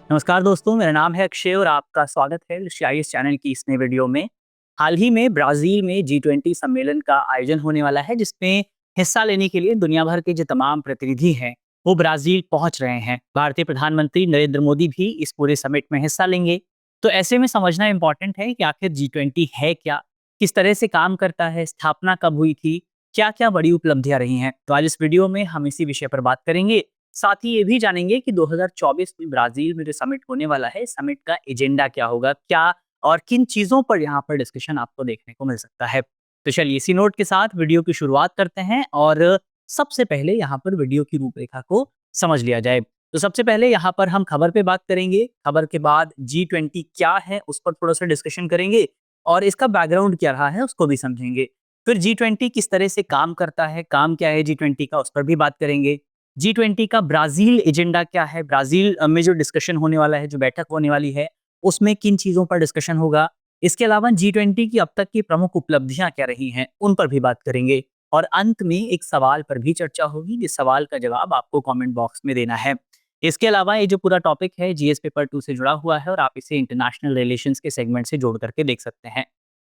नमस्कार दोस्तों, मेरा नाम है अक्षय और आपका स्वागत है ऋषियाइस चैनल की इस नए वीडियो में। हाल ही में ब्राज़ील में जी20 सम्मेलन का आयोजन होने वाला है, जिसमें हिस्सा लेने के लिए दुनिया भर के जो तमाम प्रतिनिधि हैं, वो ब्राज़ील पहुंच रहे हैं। भारतीय प्रधानमंत्री नरेंद्र मोदी भी इस पूरे समिट में हिस्सा लेंगे। तो ऐसे में समझना इम्पोर्टेंट है कि आखिर जी20 है क्या, किस तरह से काम करता है, स्थापना कब हुई थी, क्या-क्या बड़ी उपलब्धियां रही हैं। तो आज इस वीडियो में हम इसी विषय पर बात करेंगे। साथ ही ये भी जानेंगे कि 2024 में ब्राजील में जो समिट होने वाला है, समिट का एजेंडा क्या होगा, क्या और किन चीज़ों पर यहाँ पर डिस्कशन आपको देखने को मिल सकता है। तो चलिए इसी नोट के साथ वीडियो की शुरुआत करते हैं और सबसे पहले यहाँ पर वीडियो की रूपरेखा को समझ लिया जाए। तो सबसे पहले यहाँ पर हम खबर पे बात करेंगे, खबर के बाद जी20 क्या है उस पर थोड़ा-सा डिस्कशन करेंगे और इसका बैकग्राउंड क्या रहा है उसको भी समझेंगे। फिर जी20 किस तरह से काम करता है, काम क्या है जी20 का उस पर भी बात करेंगे। जी20 का ब्राज़ील एजेंडा क्या है? ब्राज़ील में जो डिस्कशन होने वाला है, जो बैठक होने वाली है, उसमें किन चीज़ों पर डिस्कशन होगा? इसके अलावा जी20 की अब तक की प्रमुख उपलब्धियाँ क्या रही हैं, उन पर भी बात करेंगे। और अंत में एक सवाल पर भी चर्चा होगी, जिस सवाल का जवाब आपको कमेंट बॉक्स में देना है। इसके अलावा ये जो पूरा टॉपिक है जीएस पेपर 2 से जुड़ा हुआ है और आप इसे इंटरनेशनल रिलेशंस के सेगमेंट से जोड़ करके देख सकते हैं।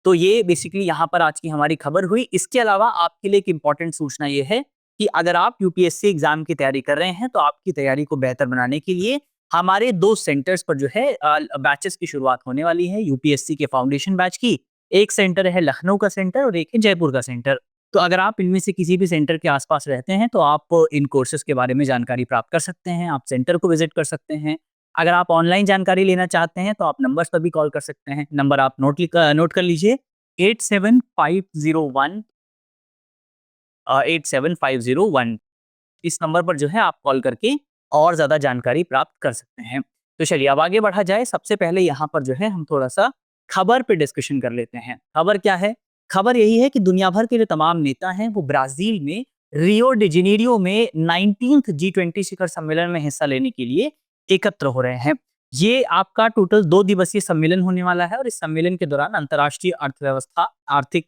तो ये बेसिकली यहाँ पर आज की हमारी खबर हुई। इसके अलावा आपके लिए एक इम्पोर्टेंट सूचना ये है कि अगर आप यूपीएससी एग्जाम की तैयारी कर रहे हैं, तो आपकी तैयारी को बेहतर बनाने के लिए हमारे 2 सेंटर्स पर जो है बैचेस की शुरुआत होने वाली है यूपीएससी के फाउंडेशन बैच की। एक सेंटर है लखनऊ का सेंटर और एक है जयपुर का सेंटर। तो अगर आप इनमें से किसी भी सेंटर के आस-पास रहते हैं, तो आप इन कोर्सेज़ के बारे में जानकारी प्राप्त कर सकते हैं। आप सेंटर को विज़िट कर सकते हैं। अगर आप ऑनलाइन जानकारी लेना चाहते हैं, तो आप नंबर्स पर भी कॉल कर सकते हैं। नंबर आप नोट कर लीजिए 87501 87501। इस नंबर पर जो है आप कॉल करके और ज़्यादा जानकारी प्राप्त कर सकते हैं। तो चलिए अब आगे बढ़ा जाए। सबसे पहले यहाँ पर जो है हम थोड़ा-सा खबर पे डिस्कशन कर लेते हैं। खबर क्या है? खबर यही है कि दुनिया भर के जो तमाम नेता हैं वो ब्राज़ील में रियो डी जेनेरियो में 19th जी20 शिखर सम्मेलन में हिस्सा लेने के लिए एकत्र हो रहे हैं। ये आपका टोटल 2 दिवसीय सम्मेलन होने वाला है और इस सम्मेलन के दौरान अंतर्राष्ट्रीय अर्थव्यवस्था,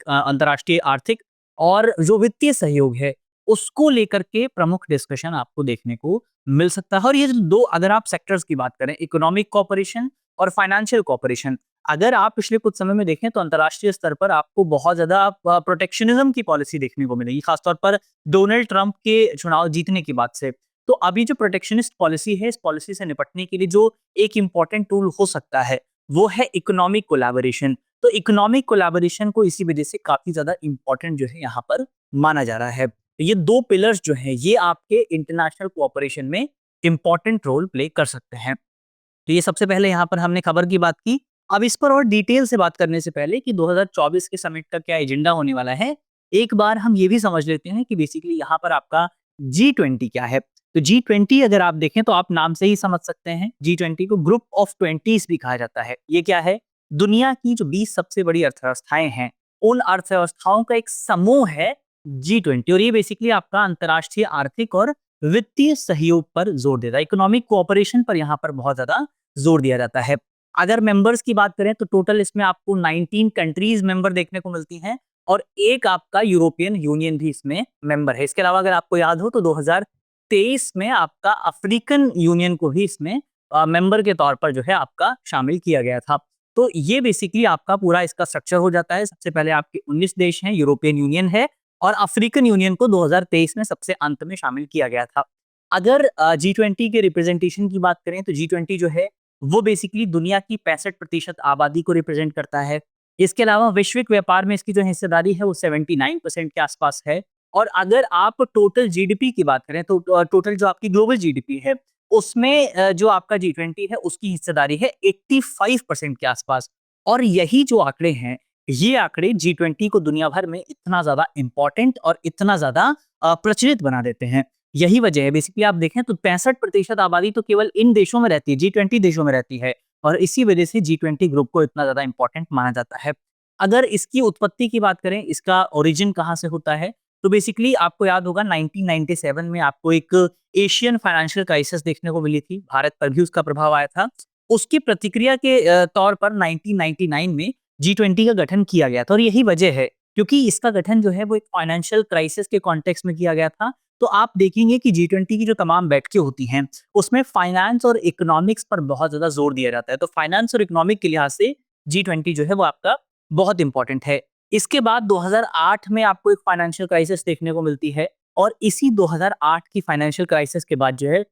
अंतर्राष्ट्रीय आर्थिक और जो वित्तीय सहयोग है उसको लेकर के प्रमुख डिस्कशन आपको देखने को मिल सकता है। और ये जो 2 अगर आप सेक्टर्स की बात करें, इकोनॉमिक कोऑपरेशन और फाइनेंशियल कोऑपरेशन, अगर आप पिछले कुछ समय में देखें तो अंतर्राष्ट्रीय स्तर पर आपको बहुत ज़्यादा प्रोटेक्शनिज्म की पॉलिसी देखने को मिलेगी, खासतौर पर डोनाल्ड ट्रंप के चुनाव जीतने के बाद से। तो अभी जो प्रोटेक्शनिस्ट पॉलिसी है, इस पॉलिसी से निपटने के लिए जो एक इम्पोर्टेंट टूल हो सकता है, वो है इकोनॉमिक कोलैबोरेशन। तो इकोनॉमिक कोलैबोरेशन को इसी वजह से काफ़ी ज़्यादा इम्पोर्टेंट जो है यहाँ पर माना जा रहा है। ये 2 पिलर्स जो हैं, ये आपके इंटरनेशनल कोऑपरेशन में इम्पोर्टेंट रोल प्ले कर सकते हैं। तो ये सबसे पहले यहाँ पर हमने खबर की बात की। अब इस पर और डिटेल से बात करने से पहले कि 2024 के समिट का क्या एजेंडा होने वाला है, एक बार हम ये भी समझ लेते हैं कि बेसिकली यहाँ पर आपका जी20 क्या है। तो जी20 अगर आप देखें तो आप नाम से ही समझ सकते हैं, जी20 को ग्रुप ऑफ 20s भी कहा जाता है। ये क्या है? दुनिया की जो 20 सबसे बड़ी अर्थव्यवस्थाएँ हैं, उन अर्थव्यवस्थाओं का एक समूह है जी20। और ये बेसिकली आपका अंतर्राष्ट्रीय आर्थिक और वित्तीय सहयोग पर जोर देता है। इकोनॉमिक कोऑपरेशन पर यहाँ पर बहुत ज़्यादा जोर दिया जाता है। अगर मेंबर्स की बात करें तो टोटल इसमें आपको 19 कंट्रीज़ मेंबर देखने को मिलती हैं और एक आपका यूरोपियन यूनियन भी इसमें मेंबर है। इसके अलावा अगर आपको याद हो तो 2023 में आपका अफ्रीकन यूनियन को भी इसमें मेंबर के तौर पर जो है आपका शामिल किया गया था। तो ये बेसिकली आपका पूरा इसका स्ट्रक्चर हो जाता है। सबसे पहले आपके 19 देश हैं, यूरोपियन यूनियन है और अफ्रीकन यूनियन को 2023 में सबसे अंत में शामिल किया गया था। अगर जी20 के रिप्रेजेंटेशन की बात करें तो जी20 जो है वो बेसिकली दुनिया की 65% आबादी को रिप्रेजेंट करता है। इसके अलावा वैश्विक व्यापार में इसकी जो हिस्सेदारी है वो 79% के आसपास है। और अगर आप टोटल जीडीपी की बात करें तो टोटल जो आपकी ग्लोबल जीडीपी है उसमें जो आपका जी20 है उसकी हिस्सेदारी है 85% के आसपास। और यही जो आंकड़े हैं, ये आंकड़े जी20 को दुनिया भर में इतना ज़्यादा इम्पोर्टेंट और इतना ज़्यादा प्रचलित बना देते हैं। यही वजह है बेसिकली आप देखें तो 65% आबादी तो केवल इन देशों में रहती है, जी20 देशों में रहती है और इसी वजह से जी20 ग्रुप को इतना ज़्यादा इम्पोर्टेंट माना जाता है। अगर इसकी उत्पत्ति की बात करें, इसका ओरिजिन कहाँ से होता है, तो बेसिकली आपको याद होगा 1997 में आपको एक एशियन फाइनेंशियल क्राइसिस देखने को मिली थी, भारत पर भी उसका प्रभाव आया था। उसकी प्रतिक्रिया के तौर पर 1999 में जी20 का गठन किया गया था और यही वजह है क्योंकि इसका गठन जो है वो एक फाइनेंशियल क्राइसिस के कॉन्टेक्स्ट में किया गया था। तो आप देखेंगे कि G20 की जो तमाम बैठकें होती हैं, उसमें फाइनेंस और इकोनॉमिक्स पर बहुत ज़्यादा ज़ोर दिया जाता है। तो फाइनेंस और इकोनॉमिक के लिहाज से G20 जो है वो आपका बहुत इम्पोर्टेंट है। इसके बाद 2008 में आपको एक फाइनेंशियल क्राइसिस देखने को मिलती है और इसी 2008 की फाइनेंशियल क्राइसिस के बाद जो है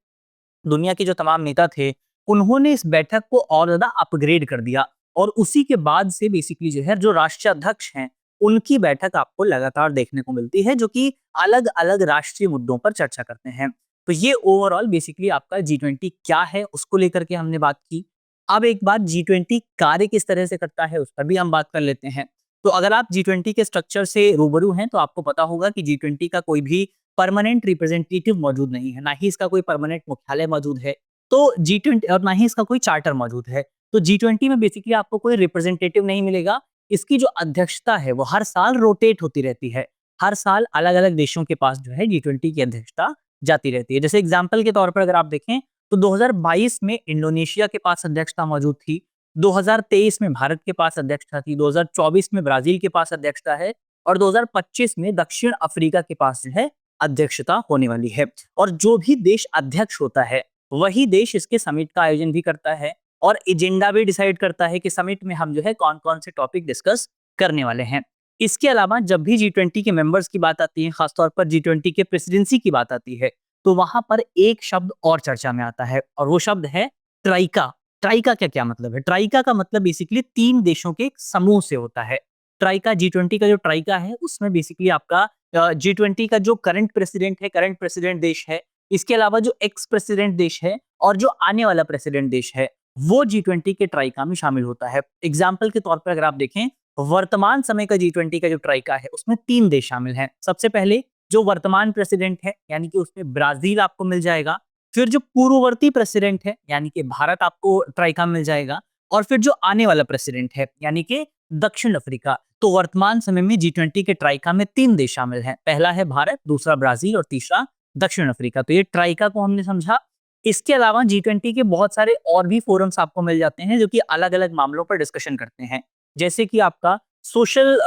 दुनिया के जो तमाम नेता थे, उन्होंने इस बैठक को और ज़्यादा अपग्रेड कर दिया और उसी के बाद से बेसिकली जो है जो राष्ट्रीय अध्यक्ष हैं, उनकी बैठक आपको लगातार देखने को मिलती है, जो कि अलग-अलग राष्ट्रीय मुद्दों पर चर्चा करते हैं। तो ये ओवरऑल बेसिकली आपका G20 क्या है, उसको लेकर के हमने बात की। अब एक बात G20 कार्य किस तरह से करता है, उस पर भी हम बात कर लेते हैं। तो अगर आप G20 के स्ट्रक्चर से रूबरू हैं, तो आपको पता होगा कि G20 का कोई भी परमानेंट रिप्रेजेंटेटिव मौजूद नहीं है, ना ही इसका कोई परमानेंट मुख्यालय मौजूद है। तो G20 और ना ही इसका कोई चार्टर मौजूद है। तो G20 में बेसिकली आपको कोई रिप्रेजेंटेटिव नहीं मिलेगा। इसकी जो अध्यक्षता है वो हर साल रोटेट होती रहती है। हर साल अलग-अलग देशों के पास जो है G20 की अध्यक्षता जाती रहती है। जैसे एग्जांपल के तौर पर अगर आप देखें तो 2022 में इंडोनेशिया के पास अध्यक्षता मौजूद थी। 2023 में भारत के पास अध्यक्षता थी। 2024 में ब्राजील के पास अध्यक्षता है और 2025 में दक्षिण अफ्रीका के पास जो है अध्यक्षता होने वाली है। और जो भी देश अध्यक्ष होता है, वही देश इसके समिट का आयोजन भी करता है और एजेंडा भी डिसाइड करता है कि समिट में हम जो है कौन-कौन से टॉपिक डिस्कस करने वाले हैं। इसके अलावा जब भी G20 के मेंबर्स की बात आती है, खासतौर पर G20 के प्रेसिडेंसी की बात आती है, तो वहां पर एक शब्द और चर्चा में आता है और वो शब्द है ट्राइका। ट्राइका का क्या मतलब है? ट्राइका का मतलब बेसिकली 3 देशों के एक समूह से होता है। ट्राइका G20 का जो ट्राइका है, उसमें बेसिकली आपका G20 का जो करंट प्रेसिडेंट है, करंट प्रेसिडेंट देश है, इसके अलावा जो एक्स प्रेसिडेंट देश है और जो आने वाला प्रेसिडेंट देश है, वो G20 के ट्राइका में शामिल होता है। एग्जाम्पल के तौर पर अगर आप देखें, वर्तमान समय का G20 का जो ट्राइका है, उसमें 3 देश शामिल हैं। सबसे पहले जो वर्तमान प्रेसिडेंट है, यानी कि उसमें ब्राजील आपको मिल जाएगा। फिर जो पूर्ववर्ती प्रेसिडेंट है, यानी कि भारत आपको ट्राइका में मिल जाएगा और फिर जो आने वाला प्रेसिडेंट है, यानी कि दक्षिण अफ्रीका। तो वर्तमान समय में G20 के ट्राइका में 3 देश शामिल हैं। पहला है भारत, दूसरा ब्राजील और तीसरा दक्षिण अफ्रीका। तो ये ट्राइका को हमने समझा। इसके अलावा G20 के बहुत सारे और भी फोरम्स आपको मिल जाते हैं, जो कि अलग-अलग मामलों पर डिस्कशन करते हैं। जैसे कि आपका सोशल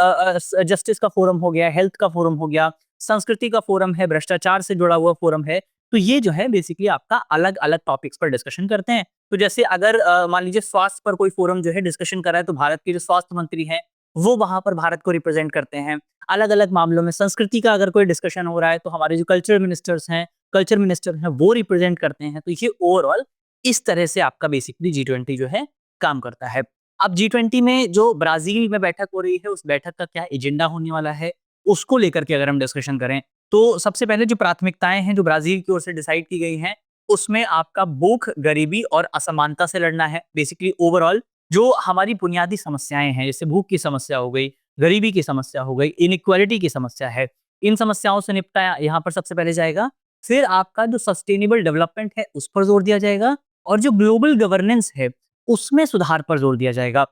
जस्टिस का फोरम हो गया, हेल्थ का फोरम हो गया, संस्कृति का फोरम है, भ्रष्टाचार से जुड़ा हुआ फोरम है। तो ये जो है बेसिकली आपका अलग-अलग टॉपिक्स पर डिस्कशन करते हैं। तो जैसे अगर मान लीजिए स्वास्थ्य पर कोई फोरम जो है डिस्कशन कर रहा है, तो भारत के जो स्वास्थ्य मंत्री हैं, वो वहां पर भारत को रिप्रेजेंट करते हैं। अलग-अलग मामलों में संस्कृति का अगर कोई डिस्कशन हो रहा है, तो हमारे जो कल्चर मिनिस्टर हैं वो रिप्रेजेंट करते हैं। तो ये ओवरऑल इस तरह से आपका बेसिकली G20 जो है काम करता है। अब G20 में जो ब्राजील में बैठक हो रही है, उस बैठक का क्या एजेंडा होने वाला है, उसको लेकर के अगर हम डिस्कशन करें, तो सबसे पहले जो प्राथमिकताएं हैं जो ब्राजील की ओर से डिसाइड की गई हैं, उसमें आपका भूख, गरीबी और असमानता से लड़ना है। बेसिकली ओवरऑल जो हमारी बुनियादी समस्याएं हैं, जैसे भूख की समस्या हो गई, गरीबी की समस्या हो गई, इनइक्वालिटी की समस्या है, इन समस्याओं से निपटा यहाँ पर सबसे पहले जाएगा। फिर आपका जो सस्टेनेबल डेवलपमेंट है, उस पर जोर दिया जाएगा और जो ग्लोबल गवर्नेंस है, उसमें सुधार पर जोर दिया जाएगा।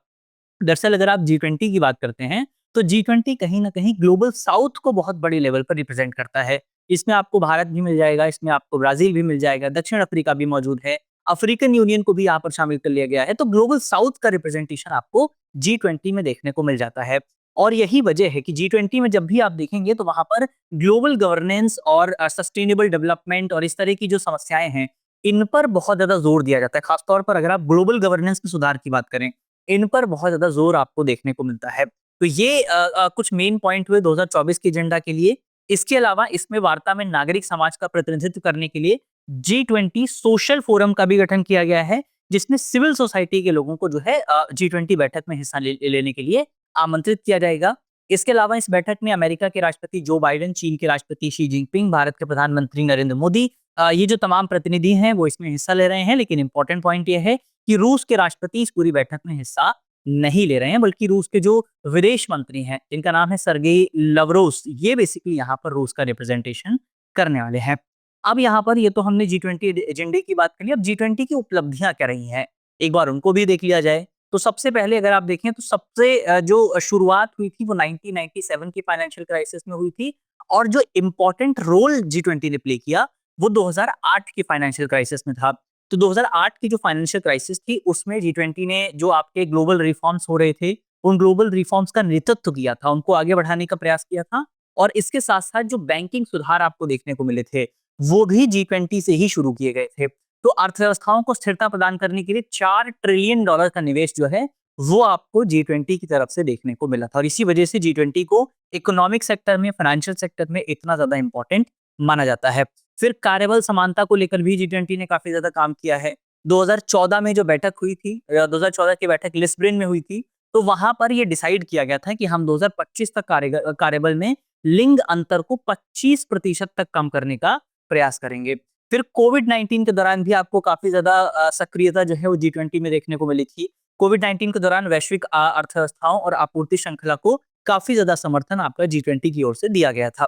दरअसल अगर आप G20 की बात करते हैं, तो G20 कहीं न कहीं ग्लोबल साउथ को बहुत बड़े लेवल पर रिप्रेजेंट करता है। इसमें आपको भारत भी मिल जाएगा, इसमें आपको ब्राज़ील भी मिल जाएगा, दक्षिण अफ्रीका भी मौजूद है, अफ्रीकन यूनियन को भी यहाँ पर शामिल कर लिया गया है। तो ग्लोबल साउथ का रिप्रेजेंटेशन आपको G20 में देखने को मिल जाता है। और यही वजह है कि G20 में जब भी आप देखेंगे, तो वहाँ पर ग्लोबल गवर्नेंस और सस्टेनेबल डेवलपमेंट और इस तरह की जो समस्याएँ हैं, इन पर बहुत ज़्यादा ज़ोर दिया जाता है। खास तौर पर अगर आप ग्लोबल गवर्नेंस में सुधार की बात करें, इन पर बहुत ज़्यादा ज़ोर आपको देखने को मिलता है। तो ये कुछ मेन पॉइंट हुए 2024 के एजेंडा के लिए। इसके अलावा इसमें वार्ता में नागरिक समाज का प्रतिनिधित्व करने के लिए G20 सोशल फोरम का भी गठन किया गया है, जिसमें सिविल सोसाइटी के लोगों को जो है G20 बैठक में हिस्सा लेने के लिए आमंत्रित किया जाएगा। इसके अलावा इस बैठक में अमेरिका के राष्ट्रपति जो बाइडेन, चीन के राष्ट्रपति शी जिनपिंग, भारत के प्रधानमंत्री नरेंद्र मोदी, ये जो तमाम प्रतिनिधि हैं वो इसमें हिस्सा ले रहे हैं। लेकिन इंपॉर्टेंट पॉइंट ये है कि रूस के राष्ट्रपति इस पूरी बैठक में हिस्सा नहीं ले रहे हैं, बल्कि रूस के जो विदेश मंत्री हैं, जिनका नाम है सर्गेई लवरोस, ये बेसिकली यहाँ पर रूस का रिप्रेजेंटेशन करने वाले हैं। अब यहाँ पर ये तो हमने G20 एजेंडे की बात कर ली। अब G20 की उपलब्धियां क्या रही हैं, एक बार उनको भी देख लिया जाए। तो सबसे पहले अगर आप देखें, तो सबसे जो शुरुआत हुई थी वो 1997 की फाइनेंशियल क्राइसिस में हुई थी और जो इम्पोर्टेंट रोल G20 ने प्ले किया वो 2008 की फाइनेंशियल क्राइसिस में था। तो 2008 की जो फाइनेंशियल क्राइसिस थी, उसमें G20 ने जो आपके ग्लोबल रिफॉर्म्स हो रहे थे, उन ग्लोबल रिफॉर्म्स का नेतृत्व किया था, उनको आगे बढ़ाने का प्रयास किया था। और इसके साथ-साथ जो बैंकिंग सुधार आपको देखने को मिले थे, वो भी G20 से ही शुरू किए गए थे। तो अर्थव्यवस्थाओं को स्थिरता प्रदान करने के लिए $4 ट्रिलियन का निवेश जो है, वो आपको G20 की तरफ से देखने को मिला था और इसी वजह से G20 को इकोनॉमिक सेक्टर में, फाइनेंशियल सेक्टर में इतना ज़्यादा इम्पोर्टेंट माना जाता है। फिर कार्यबल समानता को लेकर भी G20 ने काफ़ी ज़्यादा काम किया है। 2014 में जो बैठक हुई थी 2014 की बैठक लिस्बन में हुई थी, तो वहाँ पर ये डिसाइड किया गया था कि हम 2025 तक कार्यबल में लिंग अंतर को 25% तक कम करने का प्रयास करेंगे। फिर कोविड-19 के दौरान भी आपको काफ़ी ज़्यादा सक्रियता जो है वो G20 में देखने को मिली थी। कोविड-19 के दौरान वैश्विक अर्थव्यवस्थाओं और आपूर्ति श्रृंखला को काफ़ी ज़्यादा समर्थन आपका G20 की ओर से दिया गया था।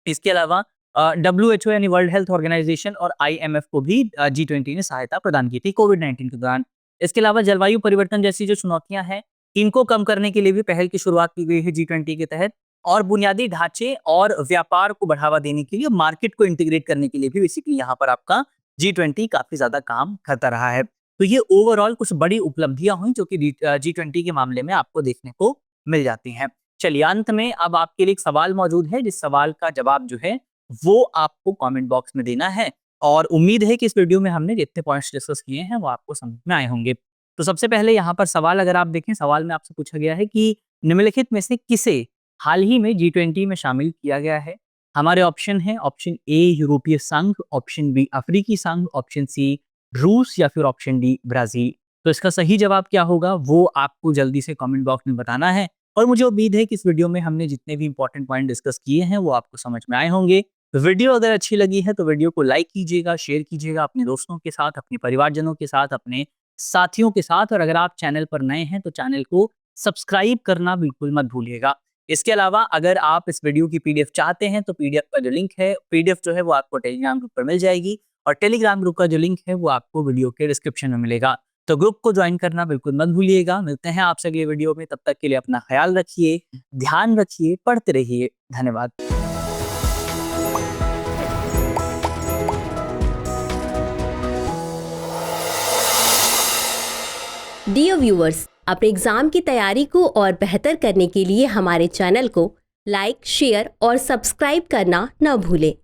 इसके अलावा WHO यानी वर्ल्ड हेल्थ ऑर्गेनाइजेशन और IMF को भी G20 ने सहायता प्रदान की थी कोविड-19 के दौरान। इसके अलावा जलवायु परिवर्तन जैसी जो चुनौतियाँ हैं, इनको कम करने के लिए भी पहल की शुरुआत की गई है G20 के तहत और बुनियादी ढांचे और व्यापार को बढ़ावा देने के लिए, मार्केट को इंटीग्रेट करने के लिए भी बेसिकली यहाँ पर आपका G20 काफ़ी ज़्यादा काम करता रहा है। तो ये ओवरऑल कुछ बड़ी उपलब्धियाँ हुई जो कि G20 के मामले में आपको देखने को मिल जाती हैं। चलिए अंत में अब आपके लिए एक सवाल मौजूद है, जिस सवाल का जवाब जो है वो आपको कमेंट बॉक्स में देना है और उम्मीद है कि इस वीडियो में हमने जितने पॉइंट्स डिस्कस किए हैं वो आपको समझ में आए होंगे। तो सबसे पहले यहाँ पर सवाल अगर आप देखें, सवाल में आपसे पूछा गया है कि निम्नलिखित में से किसे हाल ही में G20 में शामिल किया गया है? हमारे ऑप्शन हैं, ऑप्शन ए यूरोपीय संघ, ऑप्शन बी अफ्रीकी संघ, ऑप्शन सी रूस या फिर ऑप्शन डी ब्राजील। तो इसका सही जवाब क्या होगा वो आपको जल्दी से कमेंट बॉक्स में बताना है और मुझे उम्मीद है कि इस वीडियो में हमने जितने भी इंपॉर्टेंट पॉइंट डिस्कस किए हैं वो आपको समझ में आए होंगे। वीडियो अगर अच्छी लगी है तो वीडियो को लाइक कीजिएगा, शेयर कीजिएगा अपने दोस्तों के साथ, अपने परिवारजनों के साथ, अपने साथियों के साथ और अगर आप चैनल पर नए हैं तो चैनल को सब्सक्राइब करना बिल्कुल मत भूलिएगा। इसके अलावा अगर आप इस वीडियो की पीडीएफ चाहते हैं तो पीडीएफ का जो लिंक है, पीडीएफ जो है वो आपको टेलीग्राम ग्रुप पर मिल जाएगी और टेलीग्राम ग्रुप का जो लिंक है वो आपको वीडियो के डिस्क्रिप्शन में मिलेगा। तो ग्रुप को ज्वाइन करना बिल्कुल मत भूलिएगा। मिलते हैं आपसे अगले वीडियो में, तब तक के लिए अपना ख्याल रखिए, ध्यान रखिए, पढ़ते रहिए। धन्यवाद। डियर व्यूअर्स, अपने एग्जाम की तैयारी को और बेहतर करने के लिए हमारे चैनल को लाइक, शेयर और सब्सक्राइब करना न भूलें।